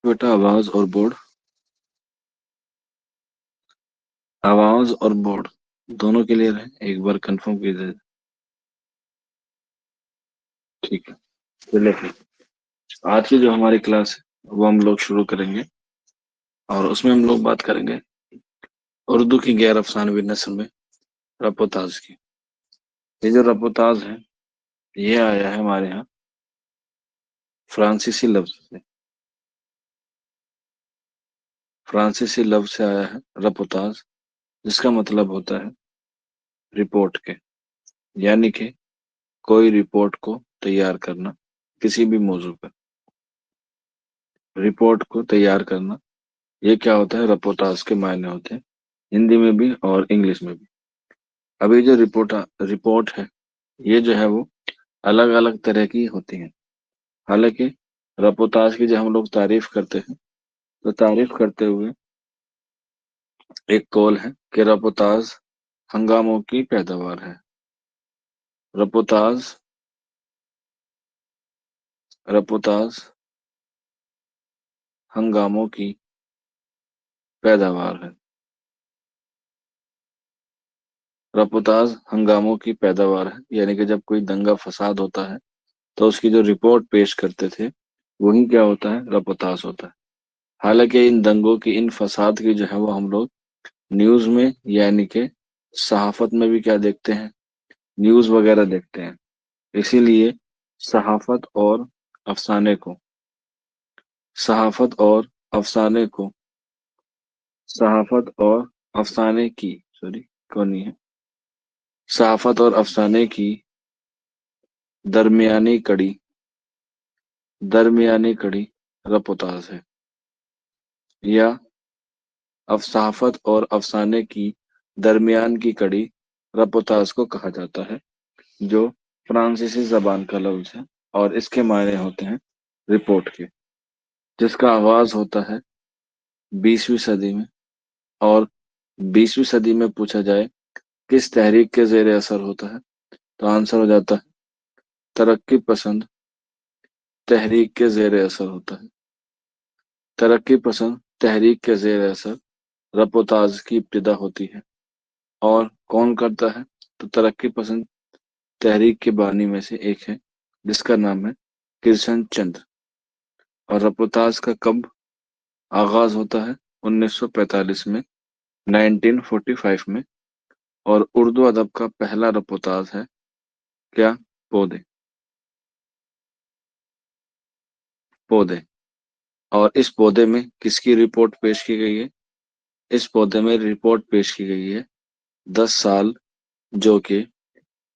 बेटा आवाज और बोर्ड। आवाज और बोर्ड दोनों क्लियर है, एक बार कंफर्म कीजिए। ठीक है, चलिए फिर आज की जो हमारी क्लास है वो हम लोग शुरू करेंगे और उसमें हम लोग बात करेंगे उर्दू की गैर अफसानवी नस्ल में रपोताज की। ये जो रपोताज है ये आया है हमारे यहाँ फ्रांसीसी लफ्ज से। फ्रांसीसी लफ्ज से आया है रपोताज, जिसका मतलब होता है रिपोर्ट के, यानी कि कोई रिपोर्ट को तैयार करना किसी भी मौजू पर। रिपोर्ट को तैयार करना ये क्या होता है, रपोताज के मायने होते हैं हिंदी में भी और इंग्लिश में भी। अभी जो रिपोर्ट है ये जो है वो अलग अलग तरह की होती है। हालांकि रपोताज की जब हम लोग तारीफ करते हैं तो तारीफ करते हुए एक कौल है कि रपोताज हंगामों की पैदावार है। रपोताज रपोताज हंगामों की पैदावार है। रपोताज हंगामों की पैदावार है, यानी कि जब कोई दंगा फसाद होता है तो उसकी जो रिपोर्ट पेश करते थे वही क्या होता है, रपोताज होता है। हालांकि इन दंगों की, इन फसाद की जो है वो हम लोग न्यूज में यानी कि सहाफत में भी क्या देखते हैं, न्यूज वगैरह देखते हैं। इसीलिए सहाफत और अफसाने को सहाफत और अफसाने को सहाफत और अफसाने की सॉरी कौन नहीं है सहाफत और अफसाने की दरमियानी कड़ी दरमियानी कड़ी रपोताज है, या सहाफत और अफसाने की दरमियान की कड़ी रपोताज को कहा जाता है, जो फ्रांसीसी जबान का लफ्ज है और इसके मायने होते हैं रिपोर्ट के, जिसका आगाज होता है 20वीं सदी में। और 20वीं सदी में पूछा जाए किस तहरीक के जेर असर होता है तो आंसर हो जाता है तरक्की पसंद तहरीक के जेर असर होता है। तरक्की पसंद तहरीक के जेर असर रपोताज की इब्तिदा होती है। और कौन करता है तो तरक्की पसंद तहरीक के बानी में से एक है जिसका नाम है किशन चंद। और रपोताज का कब आगाज होता है 1945 में, 1945 में। और उर्दू अदब का पहला रपोताज है क्या, पौधे। पौधे। और इस पौधे में किसकी रिपोर्ट पेश की गई है, इस पौधे में रिपोर्ट पेश की गई है 10 साल, जो कि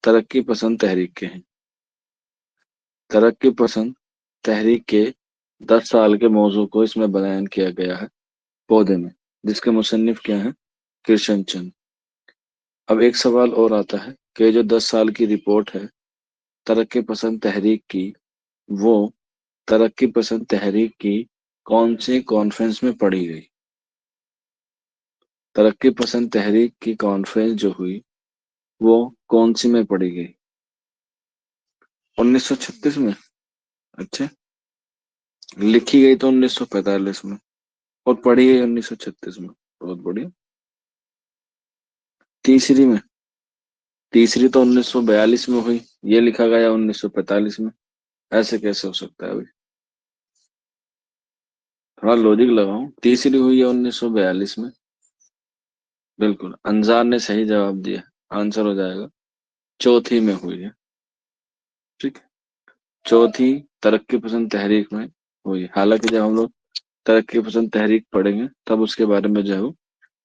तरक्की पसंद तहरीक के हैं। तरक्की पसंद तहरीक के 10 साल के मौजू को इसमें बयान किया गया है पौधे में, जिसके मुसन्निफ क्या हैं, किशन चंद। अब एक सवाल और आता है कि जो 10 साल की रिपोर्ट है तरक्की पसंद तहरीक की, वो तरक्की पसंद तहरीक की कौन सी कॉन्फ्रेंस में पढ़ी गई। तरक्की पसंद तहरीक की कॉन्फ्रेंस जो हुई वो कौन सी में पढ़ी गई, 1936 में। अच्छा, लिखी गई तो 1945 में और पढ़ी गई 1936 में। बहुत बढ़िया। तीसरी में, तीसरी तो 1942 में हुई, ये लिखा गया 1945 में। ऐसे कैसे हो सकता है भाई, थोड़ा लॉजिक लगाओ। तीसरी हुई है 1942 में। बिल्कुल, अंजार ने सही जवाब दिया, आंसर हो जाएगा चौथी में हुई है। ठीक है, चौथी तरक्की पसंद तहरीक में हुई। हालांकि जब हम लोग तरक्की पसंद तहरीक पढ़ेंगे तब उसके बारे में जो है वो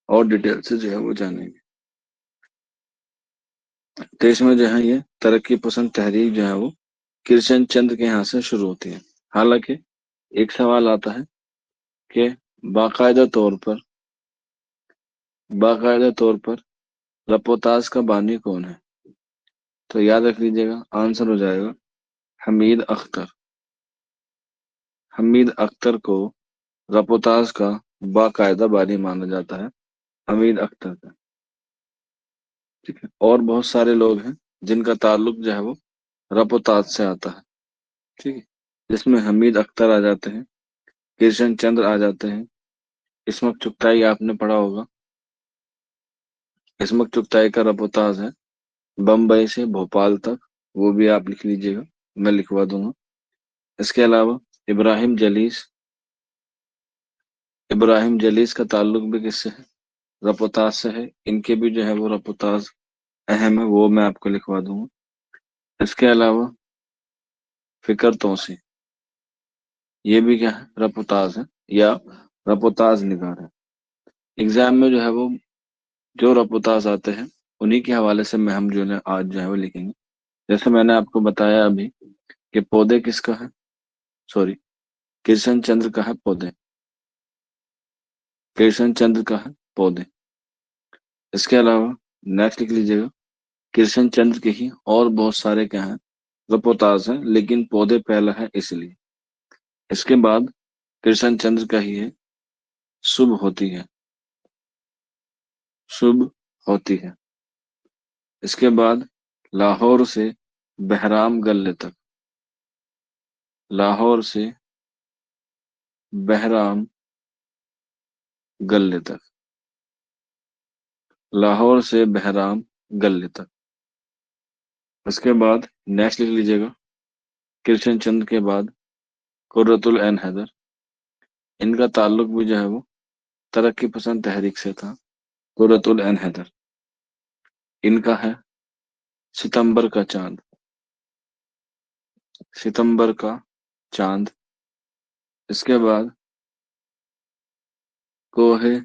और डिटेल से जो है वो जानेंगे। तो इसमें जो है ये तरक्की पसंद तहरीक जो है वो किशन चंद के यहाँ से शुरू होती है। हालांकि एक सवाल आता है कि बाकायदा तौर पर बाकायदा तौर पर रपोताज का बानी कौन है, तो याद रख लीजिएगा आंसर हो जाएगा हमीद अख्तर। हमीद अख्तर को रपोताज का बाकायदा बानी माना जाता है, हमीद अख्तर का। ठीक है, और बहुत सारे लोग हैं जिनका ताल्लुक जो है वो रपोताज से आता है। ठीक है, जिसमें हमीद अख्तर आ जाते हैं, کرشن چندر آ جاتے ہیں۔ اسمک चुगताई आपने पढ़ा होगा। اسمک चुगताई का रपोताज है बम्बई से भोपाल तक, वो भी आप लिख लीजिएगा, मैं लिखवा दूंगा। इसके अलावा इब्राहिम जलीस, इब्राहिम जलीस का ताल्लुक भी किससे है? रपोताज से है। इनके भी जो है वो रपोताज अहम है, वो मैं आपको लिखवा दूंगा। इसके अलावा फिकर तौसी, ये भी क्या है? रपोताज है या रपोताज निगार है। एग्जाम में जो है वो जो रपोताज आते हैं उन्हीं के हवाले से मैं हम जो है आज जो है वो लिखेंगे। जैसे मैंने आपको बताया अभी कि पौधे किसका है, सॉरी, कृष्ण चंद्र का है पौधे, कृष्ण चंद्र का है पौधे। इसके अलावा नेक्स्ट लिख लीजिएगा, कृष्ण चंद्र के ही और बहुत सारे क्या हैं? रपोताज हैं, लेकिन पौधे पहला है इसलिए। इसके बाद कृष्ण चंद्र का ही है शुभ होती है, शुभ होती है। इसके बाद लाहौर से बहराम गले तक, लाहौर से बहराम गले तक, लाहौर से बहराम गले तक। इसके बाद नेक्स्ट लिख लीजिएगा, कृष्ण चंद्र के बाद कुर्रतुल एन हैदर, इनका ताल्लुक भी जो है वो तरक्की पसंद तहरीक से था। कुर्रतुल एन हैदर, इनका है सितंबर का चांद, सितंबर का चांद। इसके बाद कोहे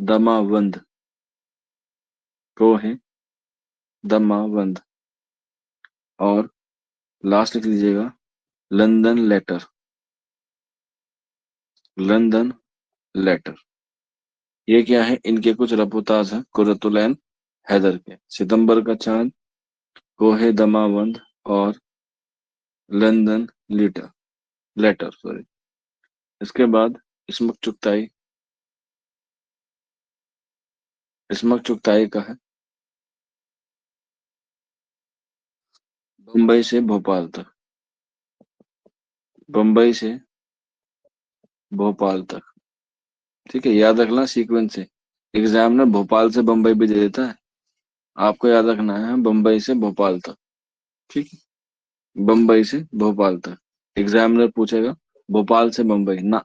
दमावंद, कोहे दमावंद। और लास्ट लिख लीजिएगा लंदन लेटर, लंदन लेटर। ये क्या है? इनके कुछ रपुताज हैं कुर्रतुल ऐन हैदर के, सितंबर का चांद, कोहे दमावंद और लंदन लेटर, लेटर सॉरी। इसके बाद इस्मत चुगताई, इस्मत चुगताई का है बम्बई से भोपाल तक, बम्बई से भोपाल तक। ठीक है, याद रखना सीक्वेंस से। एग्जाम में भोपाल से बम्बई भी दे देता है, आपको याद रखना है बम्बई से भोपाल तक। ठीक है, बम्बई से भोपाल तक। एग्जामिनर पूछेगा भोपाल से बम्बई ना,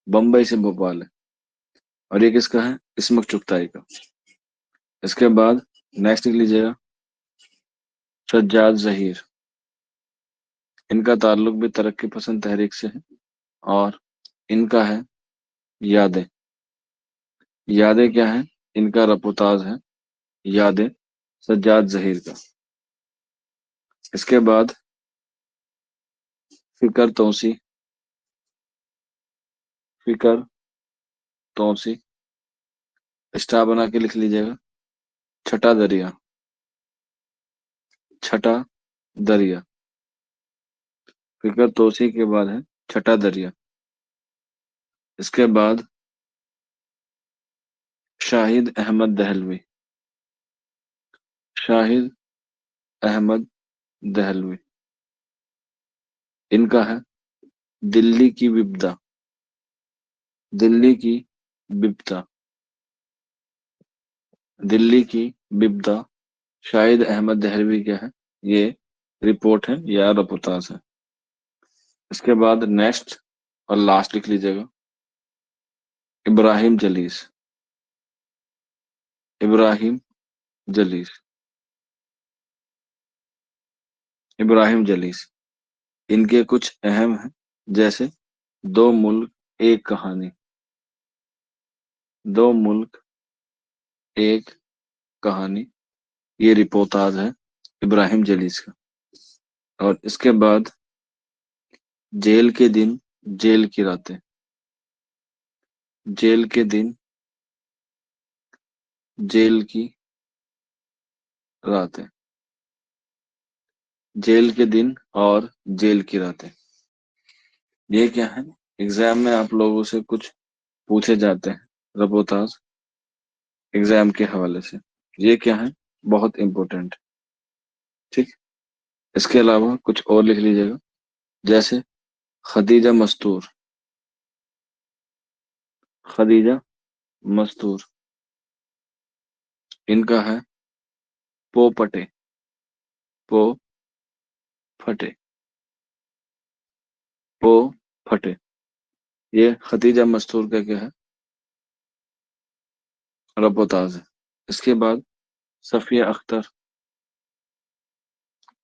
बम्बई से भोपाल है। और ये किसका है? इस्मत चुगताई का। इसके बाद नेक्स्ट लिख लीजिएगा सज्जाद जहीर, इनका ताल्लुक भी तरक्की पसंद तहरीक से है। और इनका है यादें, यादें क्या है? इनका रपोताज है यादें सज्जाद जहीर का। इसके बाद फिकर तौसी, फिकर तौसी, स्टार बना के लिख लीजिएगा छठा दरिया, छठा दरिया। फिकर तौसी के बाद है छठा दरिया। इसके बाद शाहिद अहमद दहलवी, शाहिद अहमद दहलवी, इनका है दिल्ली की विपदा, दिल्ली की विपदा, दिल्ली की विपदा। शाहिद अहमद दहलवी क्या है? ये रिपोर्ट है या रपोताज है। इसके बाद नेक्स्ट और लास्ट लिख लीजिएगा इब्राहिम जलीस, इब्राहिम जलीस, इब्राहिम जलीस। इनके कुछ अहम हैं, जैसे दो मुल्क एक कहानी, दो मुल्क एक कहानी, ये रिपोर्टाज है इब्राहिम जलीस का। और इसके बाद जेल के दिन जेल की रातें, जेल के दिन जेल की रातें, जेल के दिन और जेल की रातें। ये क्या है? एग्जाम में आप लोगों से कुछ पूछे जाते हैं रपोताज एग्जाम के हवाले से। ये क्या है? बहुत इंपॉर्टेंट। ठीक, इसके अलावा कुछ और लिख लीजिएगा, जैसे खदीजा मस्तूर, خدیجہ مستور، ان کا ہے پو پٹے، پو پھٹے، پو پھٹے، یہ ختیجہ مستور کا کیا ہے؟ رب و تاز ہے۔ اس کے بعد صفیہ اختر،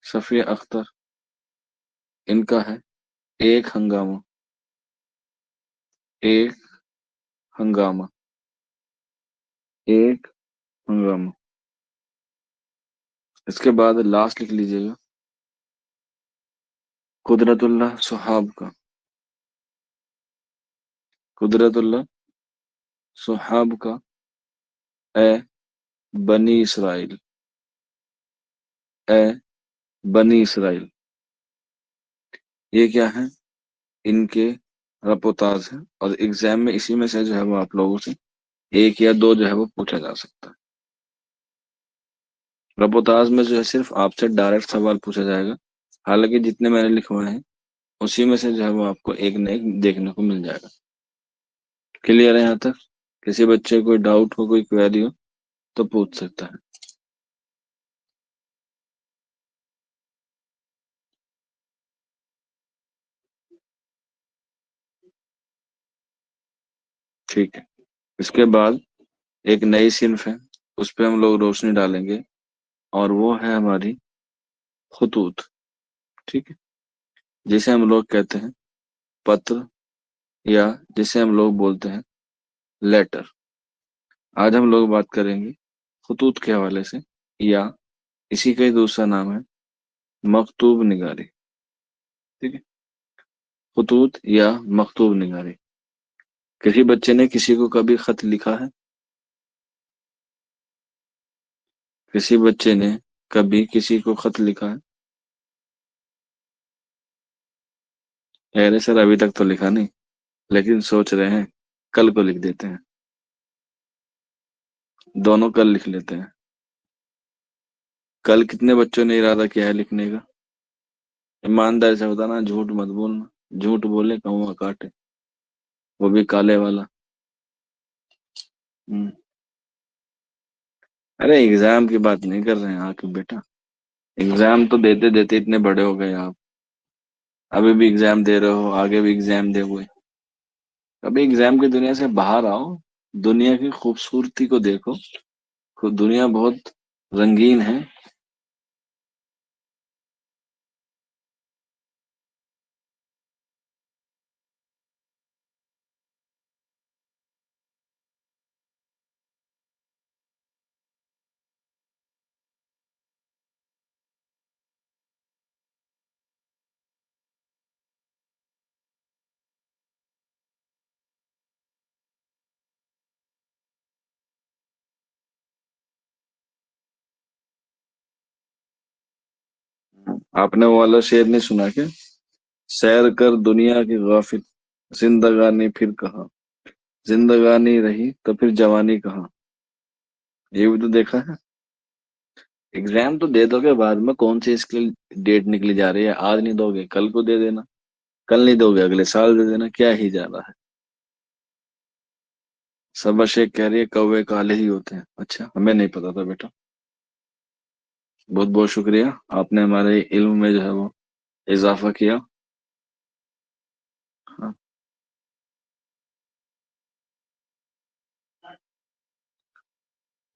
صفیہ اختر، ان کا ہے ایک ہنگامہ، ایک ہنگامہ، ایک ہنگامہ۔ اس کے بعد لاسٹ لکھ لیجئے گا، قدرت اللہ صحاب کا، قدرت اللہ صحاب کا، اے بنی اسرائیل، اے بنی اسرائیل، یہ کیا ہے؟ ان کے رب و تاز ہے، اور ایگزام میں اسی میں سے جو ہے وہ آپ لوگوں سے ایک یا دو جو ہے وہ پوچھا جا سکتا ہے۔ رب و تاز میں جو ہے صرف آپ سے ڈائریکٹ سوال پوچھا جائے گا، حالانکہ جتنے میں نے لکھوائے ہیں اسی میں سے جو ہے وہ آپ کو ایک نہ ایک دیکھنے کو مل جائے گا۔ کلیئر ہے یہاں تک؟ کسی بچے کوئی ڈاؤٹ ہو، کوئی کویری ہو تو پوچھ سکتا ہے۔ ٹھیک ہے، اس کے بعد ایک نئی صنف ہے، اس پہ ہم لوگ روشنی ڈالیں گے، اور وہ ہے ہماری خطوط۔ ٹھیک ہے، جسے ہم لوگ کہتے ہیں پتر، یا جسے ہم لوگ بولتے ہیں لیٹر۔ آج ہم لوگ بات کریں گے خطوط کے حوالے سے، یا اسی کا ہی دوسرا نام ہے مکتوب نگاری۔ ٹھیک ہے، خطوط یا مکتوب نگاری۔ کسی بچے نے کسی کو کبھی خط لکھا ہے؟ کسی بچے نے کبھی کسی کو خط لکھا ہے؟ ارے سر ابھی تک تو لکھا نہیں، لیکن سوچ رہے ہیں کل کو لکھ دیتے ہیں، دونوں کل لکھ لیتے ہیں۔ کل کتنے بچوں نے ارادہ کیا ہے لکھنے کا؟ ایمانداری سے بتانا، جھوٹ مت بولنا، جھوٹ بولے کہوں کاٹے، وہ بھی کالے والا۔ ہم۔ ارے ایگزام کی بات نہیں کر رہے ہیں آپ بیٹا، ایگزام تو دیتے دیتے اتنے بڑے ہو گئے آپ، ابھی بھی ایگزام دے رہے ہو، آگے بھی ایگزام دے ہوئے۔ ابھی ایگزام کی دنیا سے باہر آؤ، دنیا کی خوبصورتی کو دیکھو، دنیا بہت رنگین ہے۔ آپ نے وہ والا شعر نہیں سنا کیا؟ سیر کر دنیا کی غافل، زندگانی پھر کہاں، زندگانی رہی تو پھر جوانی کہاں۔ یہ بھی تو دیکھا ہے۔ ایگزام تو دے دو گے بعد میں، کون سی اس کی ڈیٹ نکلی جا رہی ہے؟ آج نہیں دو گے کل کو دے دینا، کل نہیں دو گے اگلے سال دے دینا، کیا ہی جا رہا ہے۔ سبا شیخ کہہ رہی ہے کوے کالے ہی ہوتے ہیں، اچھا ہمیں نہیں پتا تھا بیٹا، بہت بہت شکریہ، آپ نے ہمارے علم میں جو ہے وہ اضافہ کیا۔ ہاں،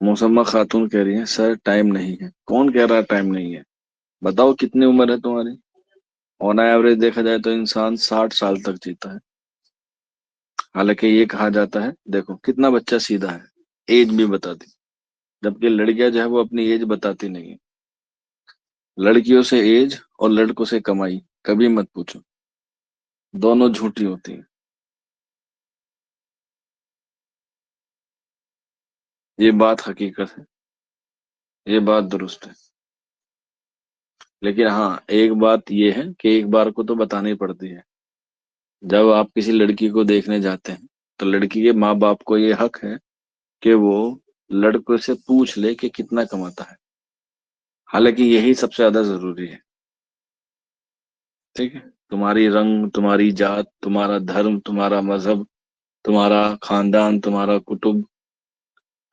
مسمہ خاتون کہہ رہی ہیں سر ٹائم نہیں ہے۔ کون کہہ رہا ہے ٹائم نہیں ہے؟ بتاؤ کتنی عمر ہے تمہاری؟ آن ایوریج دیکھا جائے تو انسان 60 سال تک جیتا ہے، حالانکہ یہ کہا جاتا ہے، دیکھو کتنا بچہ سیدھا ہے، ایج بھی بتا دی، جبکہ لڑکیاں جو ہے وہ اپنی ایج بتاتی نہیں۔ لڑکیوں سے ایج اور لڑکوں سے کمائی کبھی مت پوچھو، دونوں جھوٹی ہوتی ہیں، یہ بات حقیقت ہے، یہ بات درست ہے۔ لیکن ہاں ایک بات یہ ہے کہ ایک بار کو تو بتانی پڑتی ہے، جب آپ کسی لڑکی کو دیکھنے جاتے ہیں تو لڑکی کے ماں باپ کو یہ حق ہے کہ وہ لڑکوں سے پوچھ لے کہ کتنا کماتا ہے، حالانکہ یہی سب سے زیادہ ضروری ہے۔ ٹھیک ہے، تمہاری رنگ، تمہاری جات، تمہارا دھرم، تمہارا مذہب، تمہارا خاندان، تمہارا کتب،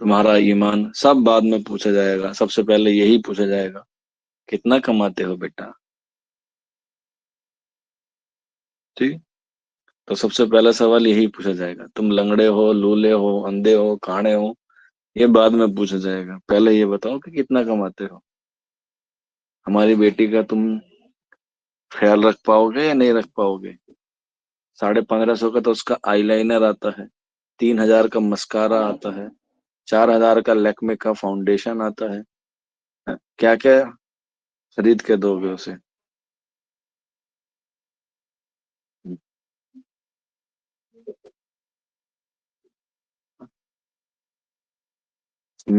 تمہارا ایمان سب بعد میں پوچھا جائے گا، سب سے پہلے یہی پوچھا جائے گا کتنا کماتے ہو بیٹا. ٹھیک. تو سب سے پہلا سوال یہی پوچھا جائے گا، تم لنگڑے ہو، لولے ہو، اندھے ہو، کاڑے ہو، یہ بعد میں پوچھا جائے گا. پہلے یہ بتاؤ کہ کتنا کماتے ہو. ہماری بیٹی کا تم خیال رکھ پاؤ گے یا نہیں رکھ پاؤ گے؟ 1550 کا تو اس کا آئی لائنر آتا ہے، 3000 کا مسکارا آتا ہے، 4000 کا لیکمے کا فاؤنڈیشن آتا ہے. کیا کیا خرید کے دو گے اسے؟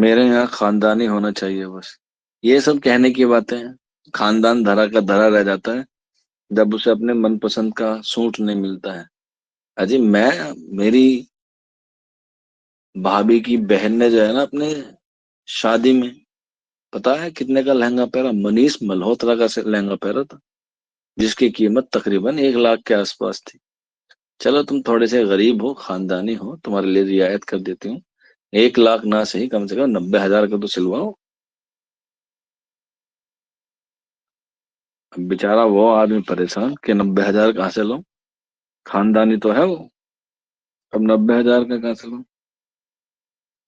میرے یہاں خاندانی ہونا چاہیے بس. یہ سب کہنے کی باتیں ہیں. خاندان دھرا کا دھرا رہ جاتا ہے جب اسے اپنے من پسند کا سوٹ نہیں ملتا ہے. اجی میں، میری بھابھی کی بہن نے جو ہے نا اپنے شادی میں، پتا ہے کتنے کا لہنگا پہنا؟ منیش ملہوترا کا لہنگا پہنا تھا، جس کی قیمت تقریباً 1 لاکھ کے آس پاس تھی. چلو تم تھوڑے سے غریب ہو، خاندانی ہو، تمہارے لیے رعایت کر دیتی ہوں. 1 لاکھ نہ صحیح، کم سے کم 90,000 کا تو سلواؤ. اب بیچارہ وہ آدمی پریشان کہ 90,000 کہاں سے لو، خاندانی تو ہے وہ، اب 90,000 کا کہاں سے لو.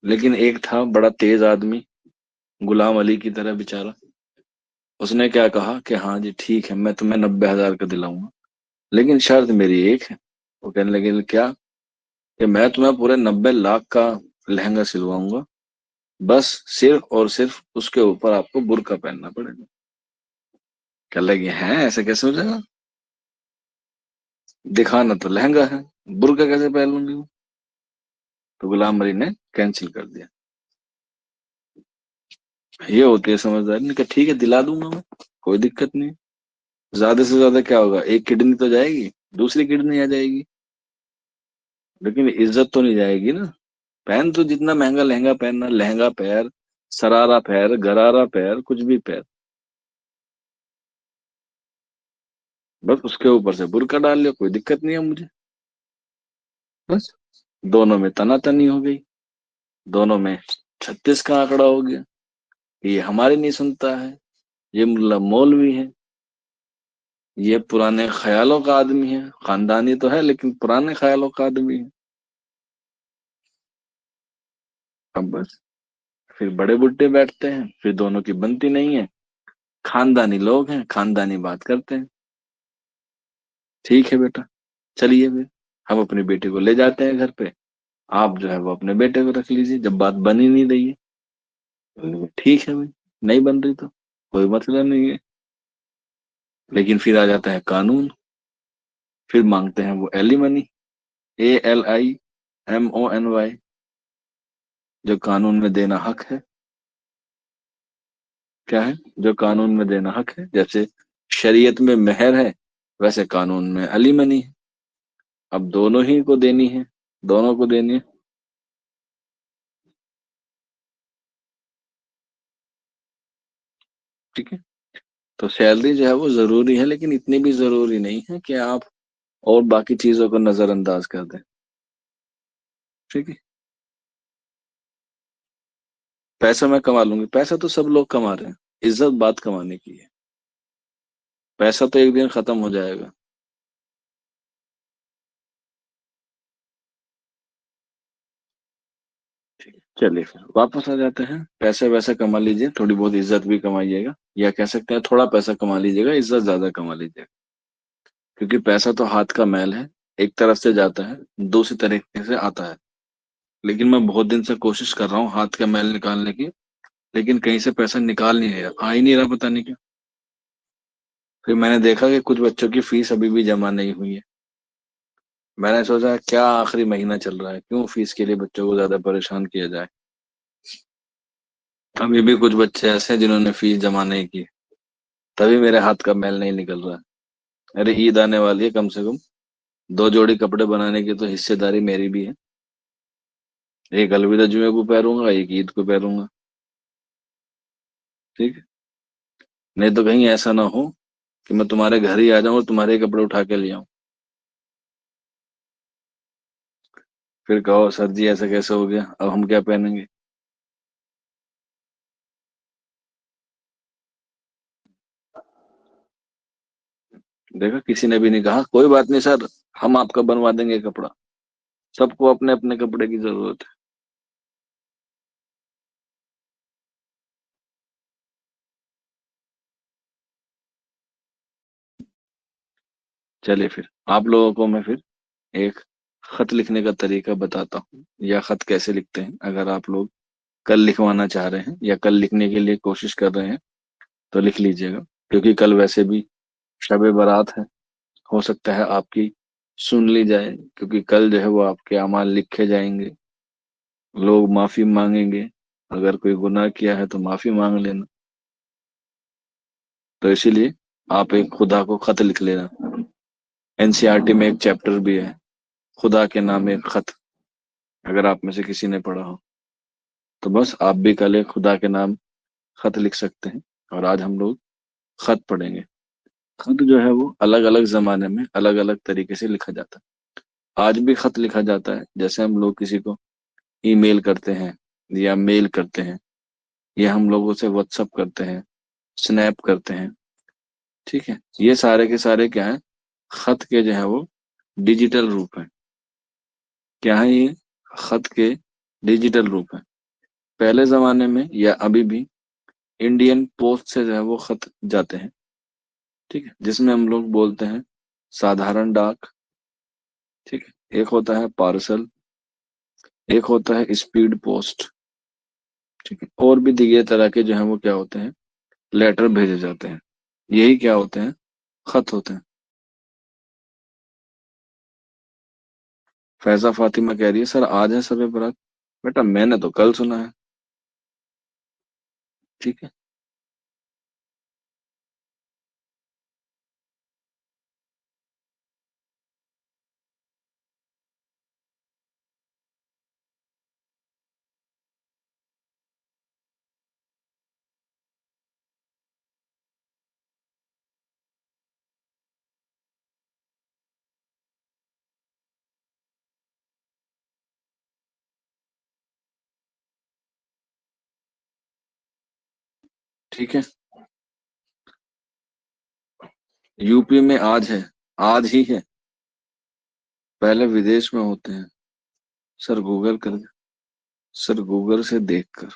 لیکن ایک تھا بڑا تیز آدمی، غلام علی کی طرح بیچارہ. اس نے کیا کہا کہ ہاں جی ٹھیک ہے، میں تمہیں 90,000 کا دلاؤں گا، لیکن شرط میری ایک ہے. وہ کہنے لگے کیا؟ کہ میں تمہیں پورے 90 لاکھ کا لہنگا سلواؤں گا، بس صرف اور صرف اس کے اوپر آپ کو برقع پہننا پڑے گا. کہنے لگے ہیں ایسے کیسے ہو جائے گا؟ دکھانا تو لہنگا ہے، برقع کیسے پہن لوں گی؟ تو غلام علی نے کینسل کر دیا. یہ ہوتی ہے سمجھداری. نے کہا ٹھیک ہے دلا دوں گا میں، کوئی دقت نہیں. زیادہ سے زیادہ کیا ہوگا، ایک کڈنی تو جائے گی، دوسری کڈنی آ جائے گی، لیکن عزت تو نہیں جائے گی نا. پہن تو جتنا مہنگا لہنگا پہننا، لہنگا پہر، سرارا پہر، گرارا پہر، کچھ بھی پہر، بس اس کے اوپر سے برقع ڈال لیا، کوئی دقت نہیں ہے مجھے. بس دونوں میں تنا تنی ہو گئی، دونوں میں 36 کا آنکڑا ہو گیا. یہ ہماری نہیں سنتا ہے، یہ ملا مولوی ہے، یہ پرانے خیالوں کا آدمی ہے. خاندانی تو ہے لیکن پرانے خیالوں کا آدمی ہے. اب بس پھر بڑے بڈھے بیٹھتے ہیں، پھر دونوں کی بنتی نہیں ہے. خاندانی لوگ ہیں، خاندانی بات کرتے ہیں. ٹھیک ہے بیٹا، چلیے پھر ہم اپنی بیٹی کو لے جاتے ہیں گھر پہ، آپ جو ہے وہ اپنے بیٹے کو رکھ لیجیے جب بات بن ہی نہیں رہی ہے. ٹھیک ہے بھائی، نہیں بن رہی تو کوئی مسئلہ نہیں ہے. لیکن پھر آ جاتا ہے قانون، پھر مانگتے ہیں وہ ایلی منی، ALIMONY، جو قانون میں دینا حق ہے. کیا ہے؟ جو قانون میں دینا حق ہے. جیسے شریعت میں مہر ہے، ویسے قانون میں علی منی ہے. اب دونوں ہی کو دینی ہے، دونوں کو دینی ہے. ٹھیک ہے. تو سیلری جو ہے وہ ضروری ہے، لیکن اتنی بھی ضروری نہیں ہے کہ آپ اور باقی چیزوں کو نظر انداز کر دیں. ٹھیک ہے. پیسہ میں کما لوں گی، پیسہ تو سب لوگ کما رہے ہیں، عزت بات کمانے کی ہے. پیسہ تو ایک دن ختم ہو جائے گا. چلیے پھر واپس آ جاتے ہیں. پیسے ویسے کما لیجئے، تھوڑی بہت عزت بھی کمائیے گا، یا کہہ سکتے ہیں تھوڑا پیسہ کما لیجیے گا، عزت زیادہ کما لیجیے گا. کیونکہ پیسہ تو ہاتھ کا میل ہے، ایک طرف سے جاتا ہے، دوسری طریقے سے آتا ہے. لیکن میں بہت دن سے کوشش کر رہا ہوں ہاتھ کا میل نکالنے کی، لیکن کہیں سے پیسہ نکال نہیں رہا، آ ہی نہیں رہا، پتہ نہیں کیوں. پھر میں نے دیکھا کہ کچھ بچوں کی فیس ابھی بھی جمع نہیں ہوئی ہے. میں نے سوچا کیا آخری مہینہ چل رہا ہے، کیوں فیس کے لیے بچوں کو زیادہ پریشان کیا جائے. ابھی بھی کچھ بچے ایسے ہیں جنہوں نے فیس جمع نہیں کی، تبھی میرے ہاتھ کا میل نہیں نکل رہا ہے. ارے عید آنے والی ہے، کم سے کم 2 جوڑی کپڑے بنانے کی تو حصے داری میری بھی ہے. ایک الوداع جمعے کو پہنوں گا، ایک عید کو پہنوں گا. ٹھیک ہے. نہیں تو کہیں ایسا نہ ہو کہ میں تمہارے گھر ہی آ جاؤں اور تمہارے کپڑے اٹھا کے لے آؤں. फिर कहो सर जी ऐसा कैसे हो गया, अब हम क्या पहनेंगे। देखा, किसी ने भी नहीं कहा कोई बात नहीं सर, हम आपका बनवा देंगे कपड़ा। सबको अपने अपने कपड़े की जरूरत है। चलिए फिर आप लोगों को मैं फिर एक खत लिखने का तरीका बताता हूँ, या खत कैसे लिखते हैं। अगर आप लोग कल लिखवाना चाह रहे हैं या कल लिखने के लिए कोशिश कर रहे हैं तो लिख लीजिएगा, क्योंकि कल वैसे भी शब बारात है। हो सकता है आपकी सुन ली जाए, क्योंकि कल जो है वो आपके अमाल लिखे जाएंगे, लोग माफी मांगेंगे। अगर कोई गुनाह किया है तो माफी मांग लेना। तो इसीलिए आप एक खुदा को खत लिख लेना। एनसीईआरटी में एक चैप्टर भी है, खुदा के नाम एक खत। अगर आप में से किसी ने पढ़ा हो तो बस आप भी कल एक खुदा के नाम खत लिख सकते हैं। और आज हम लोग खत पढ़ेंगे। खत जो है वो अलग अलग जमाने में अलग अलग तरीके से लिखा जाता है। आज भी खत लिखा जाता है, जैसे हम लोग किसी को ईमेल करते हैं या मेल करते हैं, या हम लोगों से व्हाट्सअप करते हैं, स्नैप करते हैं। ठीक है, ये सारे के सारे क्या है, खत के जो है वो डिजिटल रूप है। क्या है ये, खत के डिजिटल रूप है। पहले जमाने में या अभी भी इंडियन पोस्ट से जो है वो खत जाते हैं। ठीक है, जिसमें हम लोग बोलते हैं साधारण डाक। ठीक है, एक होता है पार्सल, एक होता है स्पीड पोस्ट। ठीक है, और भी दिए तरह के जो है वो क्या होते हैं, लेटर भेजे जाते हैं। यही क्या होते हैं, खत होते हैं। फैजा फातिमा कह रही है सर आज है शब बारात। बेटा मैंने तो कल सुना है। ठीक है। ठीक है, यूपी में आज है, आज ही है। पहले विदेश में होते हैं। सर गूगल कर, सर गूगल से देखकर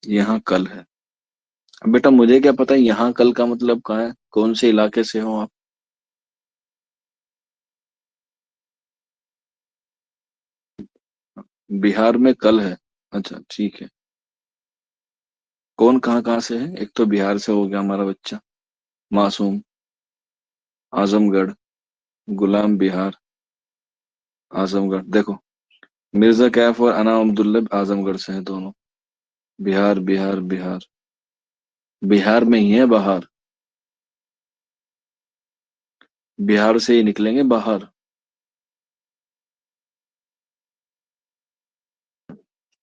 यहाँ कल है। अब बेटा मुझे क्या पता यहाँ कल का मतलब कहाँ है, कौन से इलाके से हो आप। बिहार में कल है। अच्छा ठीक है। कौन कहाँ कहाँ से है, एक तो बिहार से हो गया हमारा बच्चा मासूम, आजमगढ़, गुलाम बिहार, आजमगढ़। देखो, मिर्जा कैफ और अना अब्दुल्ला आजमगढ़ से हैं दोनों। बिहार बिहार बिहार, बिहार में ही है बाहर। बिहार से ही निकलेंगे बाहर।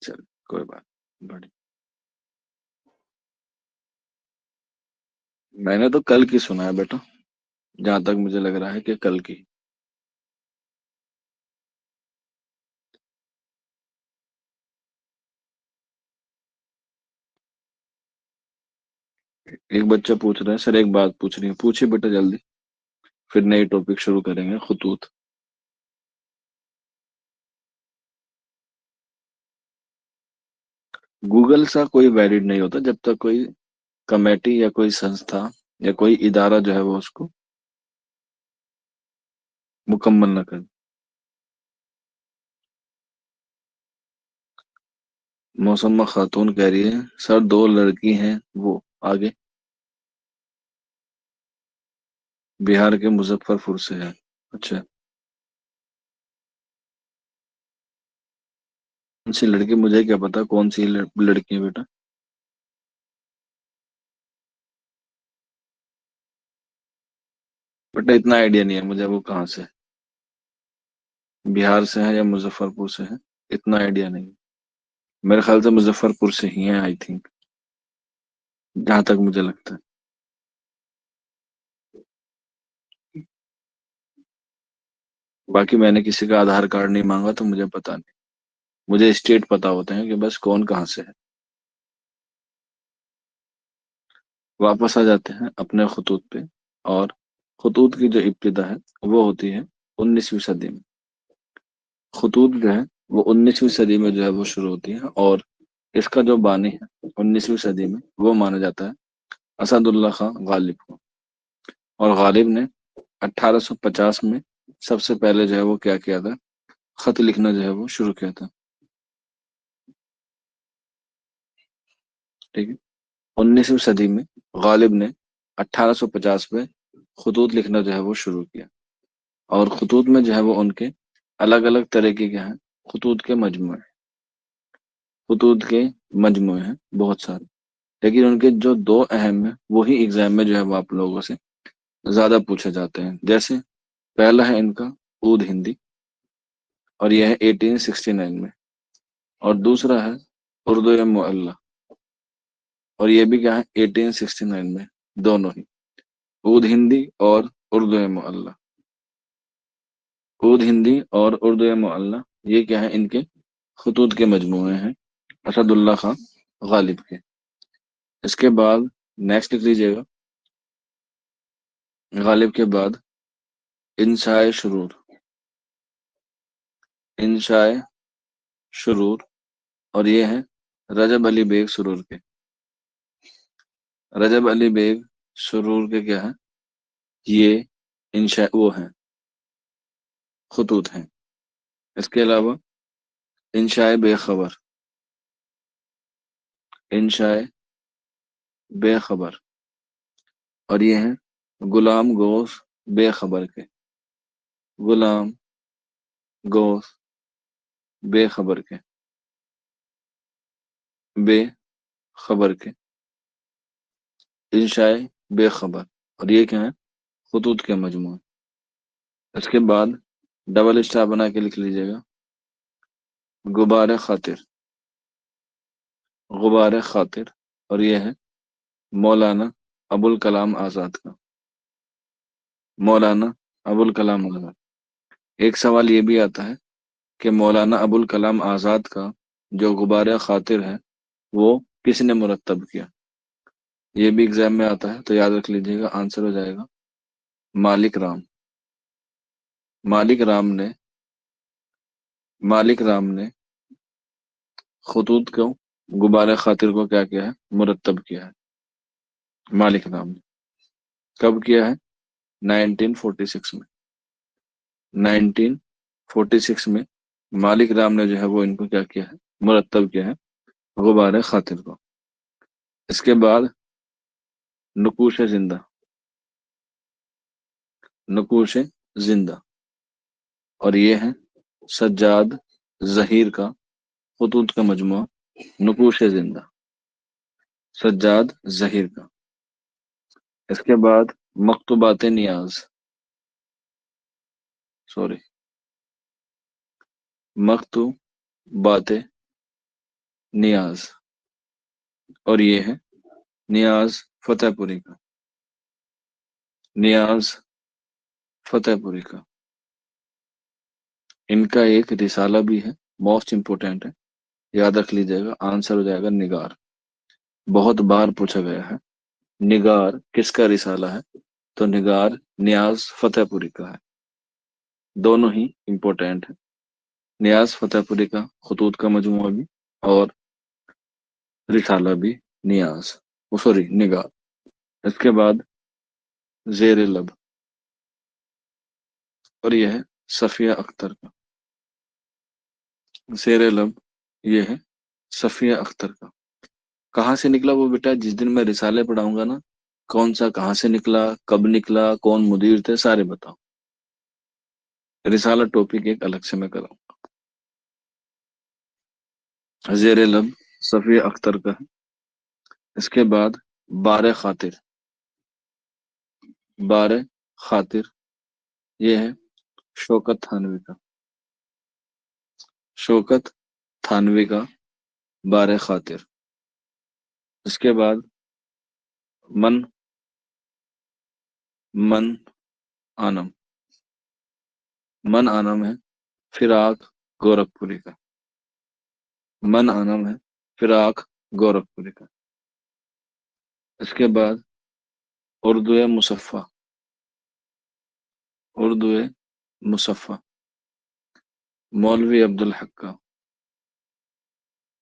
चल कोई बात, बड़ी। मैंने तो कल की सुना है बेटा, जहां तक मुझे लग रहा है कि कल की। एक बच्चा पूछ रहा है सर एक बात पूछ रही है, पूछिए बेटा जल्दी, फिर नई टॉपिक शुरू करेंगे खुतूत। गूगल सा कोई वैलिड नहीं होता जब तक कोई कमेटी या कोई संस्था या कोई इदारा जो है वो उसको मुकम्मल ना करे। मौसम्मा खातून कह रही है सर दो लड़की हैं वो, आगे। बिहार के मुजफ्फरपुर से है। अच्छा, कौन सी लड़की, मुझे क्या पता कौन सी लड़की है बेटा। बेटा इतना आइडिया नहीं है मुझे वो कहाँ से है, बिहार से है या मुजफ्फरपुर से है, इतना आइडिया नहीं है। मेरे ख्याल से मुजफ्फरपुर से ही है आई थिंक, जहां तक मुझे लगता है। باقی میں نے کسی کا آدھار کارڈ نہیں مانگا تو مجھے پتا نہیں، مجھے اسٹیٹ پتا ہوتے ہیں کہ بس کون کہاں سے ہے۔ واپس آ جاتے ہیں اپنے خطوط پہ، اور خطوط کی جو ابتدا ہے وہ ہوتی ہے 19ویں صدی میں۔ خطوط جو ہے وہ 19ویں صدی میں جو ہے وہ شروع ہوتی ہے، اور اس کا جو بانی ہے 19ویں صدی میں وہ مانا جاتا ہے اسد اللہ خان غالب کو۔ اور غالب نے 1850 میں سب سے پہلے جو ہے وہ کیا کیا تھا، خط لکھنا جو ہے وہ شروع کیا تھا، ٹھیک ہے۔ 19ویں صدی میں غالب نے 1850 میں خطوط لکھنا جو ہے وہ شروع کیا، اور خطوط میں جو ہے وہ ان کے الگ الگ طریقے کے ہیں، خطوط کے مجموعے، خطوط کے مجموعے ہیں بہت سارے، لیکن ان کے جو دو اہم ہیں وہی ایگزام میں جو ہے وہ آپ لوگوں سے زیادہ پوچھے جاتے ہیں۔ جیسے پہلا ہے ان کا اود ہندی، اور یہ ہے 1869 میں، اور دوسرا ہے اردو معلی، اور یہ بھی کیا ہے 1869 میں، دونوں ہی اود ہندی اور اردو معلی، اود ہندی اور اردو معلی، یہ کیا ہے ان کے خطوط کے مجموعے ہیں اسد اللہ خان غالب کے۔ اس کے بعد نیکسٹ لکھ لیجیے گا، غالب کے بعد انشائے شرور، انشائے شرور، اور یہ ہے رجب علی بیگ سرور کے۔ رجب علی بیگ سرور کے کیا ہے، یہ انشاء وہ ہیں، خطوط ہیں۔ اس کے علاوہ انشاء بے خبر، انشاء بے خبر، اور یہ ہیں غلام غوث بے خبر کے، غلام غوث بے خبر کے، بے خبر کے، انشاء بے خبر، اور یہ کیا ہے خطوط کے مجموعہ۔ اس کے بعد ڈبل اسٹار بنا کے لکھ لیجیے گا، غبار خاطر، غبار خاطر، اور یہ ہے مولانا ابوالکلام آزاد کا، مولانا ابوالکلام آزاد۔ ایک سوال یہ بھی آتا ہے کہ مولانا ابوالکلام آزاد کا جو غبار خاطر ہے وہ کس نے مرتب کیا، یہ بھی ایگزام میں آتا ہے، تو یاد رکھ لیجیے گا، آنسر ہو جائے گا مالک رام۔ مالک رام نے، مالک رام نے خطوط کو، غبار خاطر کو کیا کیا ہے، مرتب کیا ہے، مالک رام نے۔ کب کیا ہے، 1946 میں، 1946 میں مالک رام نے جو ہے وہ ان کو کیا کیا ہے، مرتب کیا ہے، غبار خاطر کو۔ اس کے بعد نقوش زندہ، نقوش زندہ، اور یہ ہے سجاد ظہیر کا خطوط کا مجموعہ نقوش زندہ، سجاد ظہیر کا۔ اس کے بعد مکتوبات نیاز، سوری، مکتوبات نیاز، اور یہ ہے نیاز فتح پوری کا، نیاز فتح پوری کا۔ ان کا ایک رسالہ بھی ہے، موسٹ امپورٹینٹ ہے، یاد رکھ لیجیے گا، آنسر ہو جائے گا نگار۔ بہت بار پوچھا گیا ہے نگار کس کا رسالہ ہے، تو نگار نیاز فتح پوری کا ہے۔ دونوں ہی امپورٹینٹ ہے، نیاز فتح پوری کا خطوط کا مجموعہ بھی، اور رسالہ بھی نیاز، سوری نگار۔ اس کے بعد زیر لب، اور یہ ہے صفیہ اختر کا، زیر لب، یہ ہے صفیہ اختر کا۔ کہاں سے نکلا وہ بیٹا، جس دن میں رسالے پڑھاؤں گا نا، کون سا کہاں سے نکلا، کب نکلا، کون مدیر تھے، سارے بتاؤ۔ رسالہ ٹاپک ایک الگ سے میں کراؤں۔ زیر لب صفیہ اختر کا ہے۔ اس کے بعد بار خاطر، بار خاطر، یہ ہے شوکت تھانوی کا، شوکت تھانوی کا بار خاطر۔ اس کے بعد من من آنم، मन आनम है फिराक गोरखपुरी का। मन आनम है फिराक गोरखपुरी का। इसके बाद उर्दू मुसफ़्फ़ा। उर्दू मुसफ़्फ़ा मौलवी अब्दुल हक का।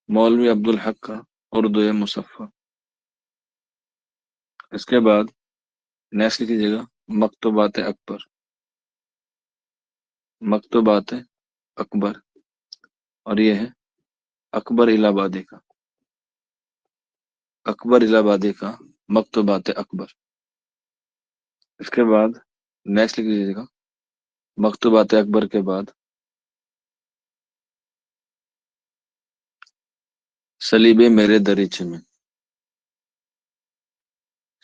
मौलवी अब्दुल हक का उर्दू मुसफ़्फ़ा। इसके बाद नेक्स्ट कीजिएगा मकतूबात अकबर। मकतूबात अकबर और ये है अकबर इलाहाबादी का। अकबर इलाहाबादी का मकतूबात अकबर। इसके बाद नेक्स्ट लिख लीजिएगा मकतूबात अकबर के बाद सलीबे मेरे दरीचे में।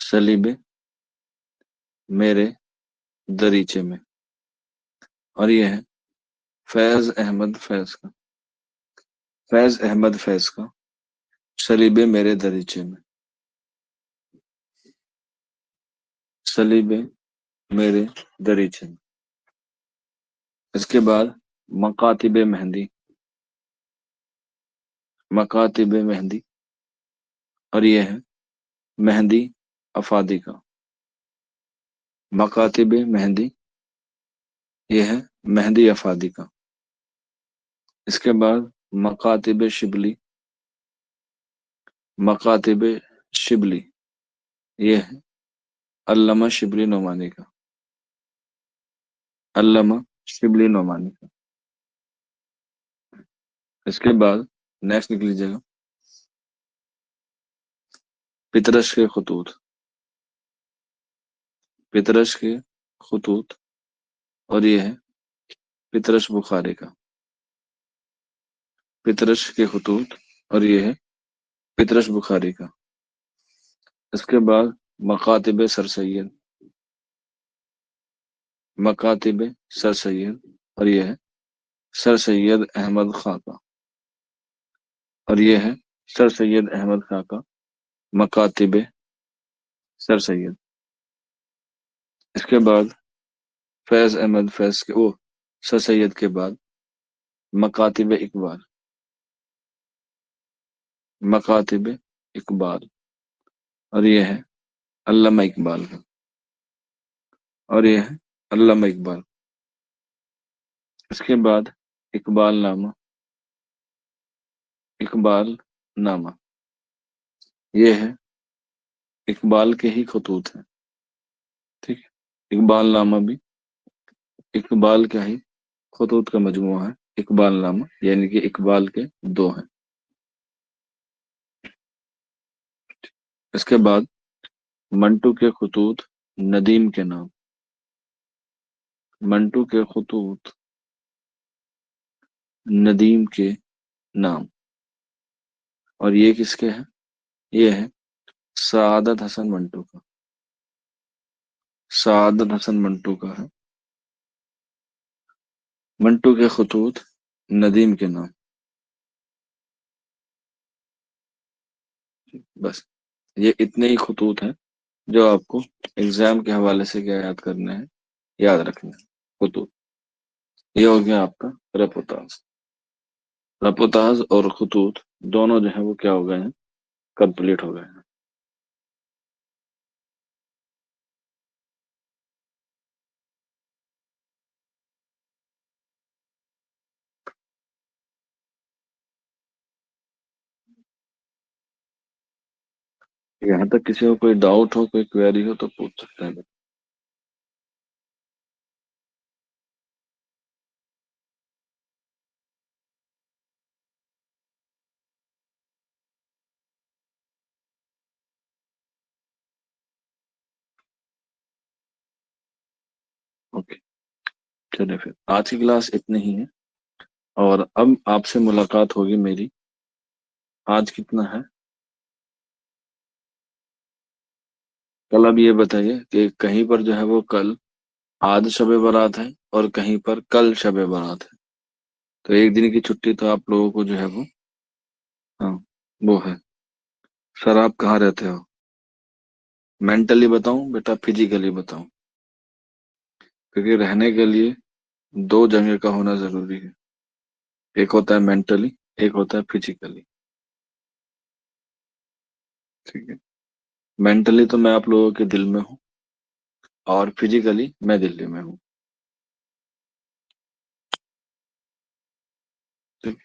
सलीबे मेरे दरीचे में और ये है फैज अहमद फैज का। फैज अहमद फैज का सलीबे मेरे दरीचे में। सलीबे मेरे दरीचे में। इसके बाद मकातिबे मेहंदी। मकातिबे मेहंदी और ये है मेहंदी अफादी का। मकातिबे मेहंदी ये है मेहंदी अफादी का। इसके बाद मकातिबे शिबली। मकातिबे शिबली ये है अल्लामा शिबली नोमानी का। अल्लामा शिबली नोमानी का। इसके बाद नेक्स्ट लिख लीजिएगा पितरश के खतूत। पितरश के खतूत और ये है पितरश बुखारी का। पितरश के खतूत और ये है पितरश बुखारी का। इसके बाद मकातिब सर सैयद। मकातिब सर सैयद और ये है सर सैयद अहमद खां का। और ये है सर सैयद अहमद खां का मकातिब सर सैयद। इसके बाद फैज अहमद फैज के वो सर सैयद के बाद मकातिब इकबाल। मकातिब इकबाल और ये है अल्लामा इकबाल का। और ये है अल्लामा इकबाल। इसके बाद इकबाल नामा। इकबाल नामा ये है इकबाल के ही खतूत हैं। ठीक है। इकबाल नामा भी इकबाल का ही खतूत का मजमूआ है इकबाल नामा यानी कि इकबाल के दो हैं। इसके बाद मंटू के खतूत नदीम के नाम। मंटू के खतूत नदीम के नाम और ये किसके हैं? ये है सआदत हसन मंटू का। सआदत हसन मंटू का है मंटू के खतूत नदीम के नाम। बस ये इतने ही खतूत हैं जो आपको एग्जाम के हवाले से क्या याद करने हैं, याद रखना है खतूत। ये हो गया आपका रपोताज। रपोताज और खतूत दोनों जो है वो क्या हो गए हैं, कंप्लीट हो गए हैं। यहाँ तक किसी को कोई डाउट हो कोई क्वेरी हो तो पूछ सकते हैं। ओके चलिए फिर आज की क्लास इतनी ही है और अब आपसे मुलाकात होगी मेरी। आज कितना है कल? अब ये बताइए कि कहीं पर जो है वो कल आज शब बारात है और कहीं पर कल शब बारात है। तो एक दिन की छुट्टी तो आप लोगों को जो है वो, हाँ वो है। सर आप कहाँ रहते हो? मेंटली बताऊं बेटा फिजिकली बताऊं? क्योंकि रहने के लिए दो जगह का होना जरूरी है। एक होता है मेंटली, एक होता है फिजिकली। ठीक है। मेंटली तो मैं आप लोगों के दिल में हूँ, और फिजिकली मैं दिल्ली में हूँ। ठीक।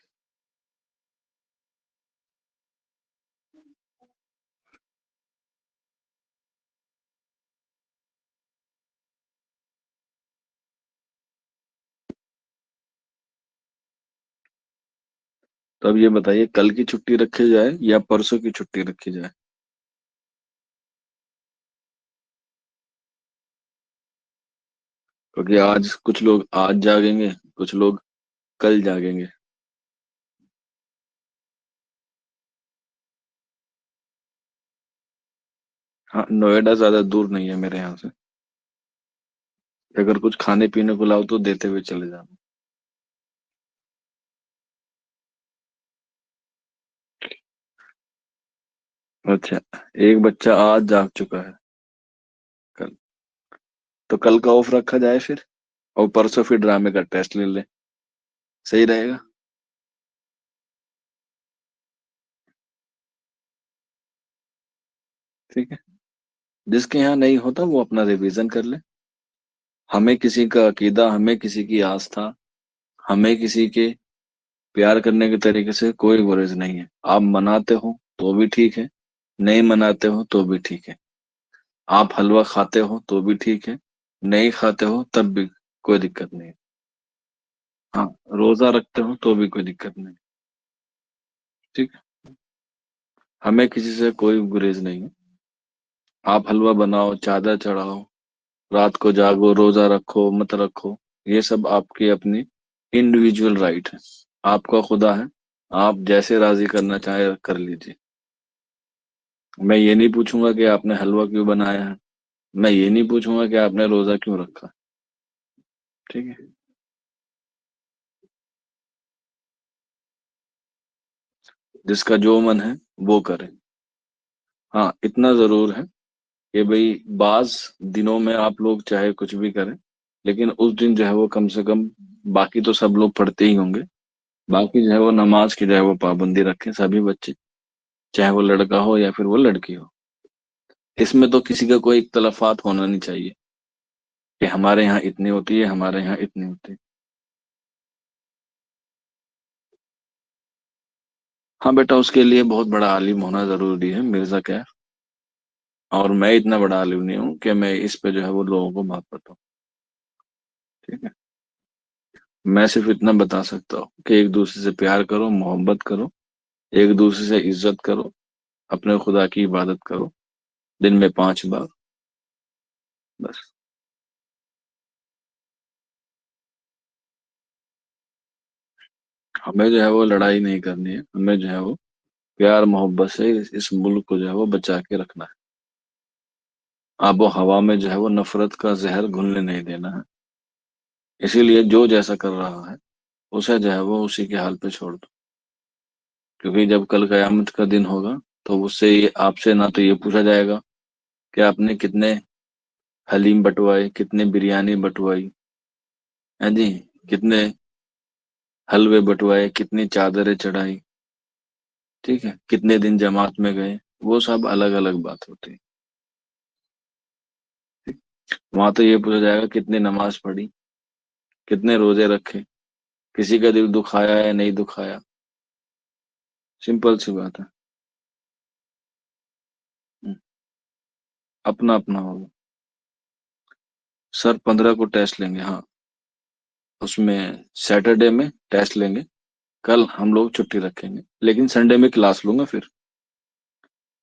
तो अब ये बताइए, कल की छुट्टी रखी जाए या परसों की छुट्टी रखी जाए? क्योंकि आज कुछ लोग आज जागेंगे, कुछ लोग कल जागेंगे। हाँ, नोएडा ज्यादा दूर नहीं है मेरे यहाँ से। अगर कुछ खाने पीने को लाओ तो देते हुए चले जाना। अच्छा, एक बच्चा आज जाग चुका है। कल, तो कल का ऑफ रखा जाए फिर, और परसों फिर ड्रामे का टेस्ट ले ले। सही रहेगा। ठीक है। जिसके यहाँ नहीं होता वो अपना रिवीजन कर ले। हमें किसी का अकीदा, हमें किसी की आस्था, हमें किसी के प्यार करने के तरीके से कोई गुरेज नहीं है। आप मनाते हो तो भी ठीक है, नहीं मनाते हो तो भी ठीक है। आप हलवा खाते हो तो भी ठीक है, नहीं खाते हो तब भी कोई दिक्कत नहीं है। हाँ, रोजा रखते हो तो भी कोई दिक्कत नहीं। ठीक है। हमें किसी से कोई गुरेज नहीं है। आप हलवा बनाओ, चादर चढ़ाओ, रात को जागो, रोजा रखो मत रखो, ये सब आपकी अपनी इंडिविजुअल राइट है। आपका खुदा है, आप जैसे राजी करना चाहे कर लीजिए। मैं ये नहीं पूछूंगा कि आपने हलवा क्यों बनाया है, मैं ये नहीं पूछूंगा कि आपने रोजा क्यों रखा। ठीक है। जिसका जो मन है वो करे। हाँ, इतना जरूर है कि भाई बाज दिनों में आप लोग चाहे कुछ भी करें, लेकिन उस दिन जो है वो कम से कम, बाकी तो सब लोग पढ़ते ही होंगे, बाकी जो है वो नमाज की जो है वो पाबंदी रखें सभी बच्चे, चाहे वो लड़का हो या फिर वो लड़की हो। इसमें तो किसी का कोई इख्तलाफात होना नहीं चाहिए कि हमारे यहाँ इतनी होती है, हमारे यहाँ इतनी होती है। हाँ बेटा, उसके लिए बहुत बड़ा आलिम होना जरूरी है मिर्जा क्या। और मैं इतना बड़ा आलिम नहीं हूँ कि मैं इस पे जो है वो लोगों को बात बताऊँ। ठीक है। मैं सिर्फ इतना बता सकता हूँ कि एक दूसरे से प्यार करो, मोहब्बत करो, एक दूसरे से इज्जत करो, अपने खुदा की इबादत करो दिन में 5 बार। बस। हमें जो है वो लड़ाई नहीं करनी है, हमें जो है वो प्यार मोहब्बत से इस मुल्क को जो है वो बचा के रखना है। आबो हवा में जो है वो नफरत का जहर घुलने नहीं देना है। इसीलिए जो जैसा कर रहा है उसे जो है वो उसी के हाल पे छोड़ दो। क्योंकि जब कल कयामत का दिन होगा तो उससे ये आपसे ना तो ये पूछा जाएगा कि आपने कितने हलीम बंटवाए, कितने बिरयानी बंटवाई है जी, कितने हलवे बंटवाए, कितनी चादरें चढ़ाई, ठीक है, कितने दिन जमात में गए। वो सब अलग अलग बात होती है। ठीक। वहां तो ये पूछा जाएगा कितनी नमाज पढ़ी, कितने रोजे रखे, किसी का दिल दुखाया या नहीं दुखाया। सिंपल सी बात है। हम्म, अपना अपना होगा। सर 15 को टेस्ट लेंगे, हाँ। उसमें सैटरडे में टेस्ट लेंगे, कल हम लोग छुट्टी रखेंगे, लेकिन संडे में क्लास लूंगा फिर।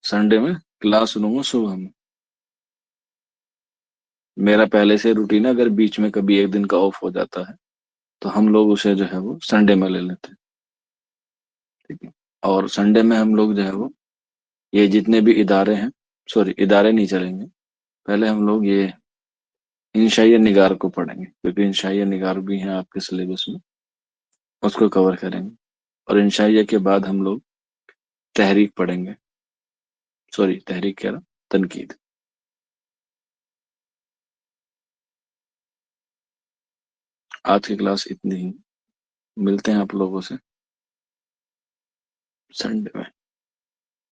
संडे में क्लास लूंगा सुबह में। मेरा पहले से रूटीन है, अगर बीच में कभी एक दिन का ऑफ हो जाता है तो हम लोग उसे जो है वो संडे में ले लेते हैं। ठीक है। और संडे में हम लोग जो है वो ये जितने भी इदारे हैं, सॉरी इदारे नहीं चलेंगे, पहले हम लोग ये इंशाइया निगार को पढ़ेंगे, क्योंकि इंशाइया निगार भी है आपके सिलेबस में, उसको कवर करेंगे। और इंशाइया के बाद हम लोग तहरीक पढ़ेंगे, सॉरी तहरीक कह रहा, तनकीद। آج کی کلاس اتنی ہی، ملتے ہیں آپ لوگوں سے سنڈے میں۔